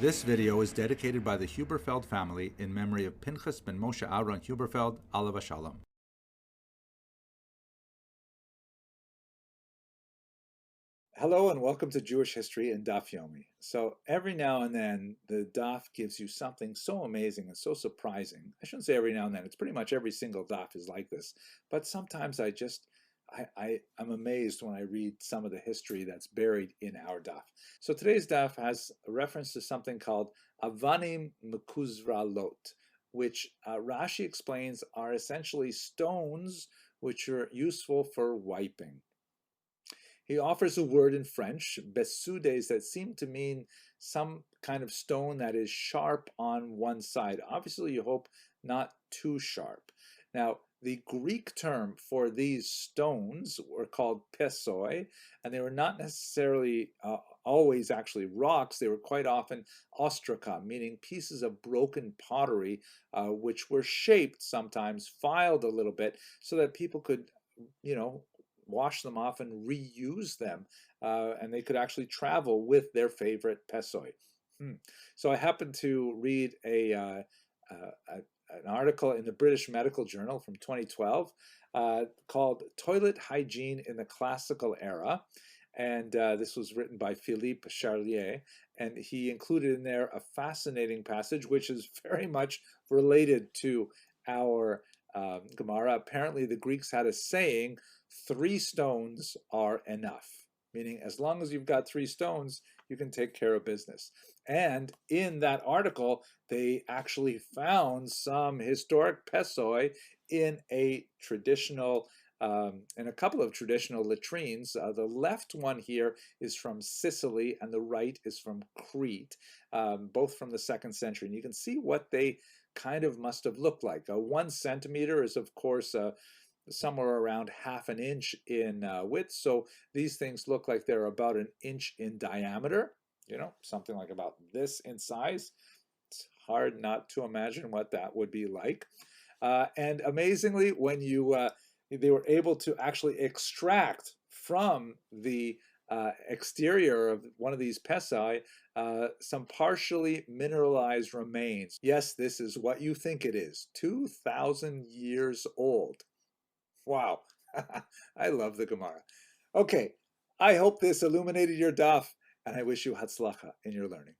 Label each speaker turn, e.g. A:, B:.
A: This video is dedicated by the Huberfeld family in memory of Pinchas ben Moshe Aaron Huberfeld, Alav Shalom. Hello and welcome to Jewish History in Daf Yomi. So every now and then the Daf gives you something so amazing and so surprising. I shouldn't say every now and then, it's pretty much every single Daf is like this. But sometimes I'm amazed when I read some of the history that's buried in our Daf. So today's Daf has a reference to something called Avanim Mekuzralot, which Rashi explains are essentially stones which are useful for wiping. He offers a word in French, besoudes, that seem to mean some kind of stone that is sharp on one side. Obviously, you hope not too sharp. Now, the Greek term for these stones were called pesoi, and they were not necessarily always actually rocks. They were quite often ostraca, meaning pieces of broken pottery, which were shaped sometimes, filed a little bit, so that people could, wash them off and reuse them, and they could actually travel with their favorite pesoi. So I happened to read an article in the British Medical Journal from 2012 called Toilet Hygiene in the Classical Era. And this was written by Philippe Charlier, and he included in there a fascinating passage which is very much related to our Gemara. Apparently the Greeks had a saying, 3 stones are enough, meaning as long as you've got 3 stones, you can take care of business. And in that article, they actually found some historic pesoi in a traditional, in a couple of traditional latrines. The left one here is from Sicily, and the right is from Crete, both from the 2nd century. And you can see what they kind of must have looked like. 1 centimeter is, of course, somewhere around ½ an inch in width. So these things look like they're about 1 inch in diameter, something like about this in size. It's hard not to imagine what that would be like. And amazingly, when they were able to actually extract from the exterior of one of these pesai some partially mineralized remains. Yes, this is what you think it is, 2,000 years old. Wow, I love the Gemara. Okay, I hope this illuminated your daf, and I wish you hatzlacha in your learning.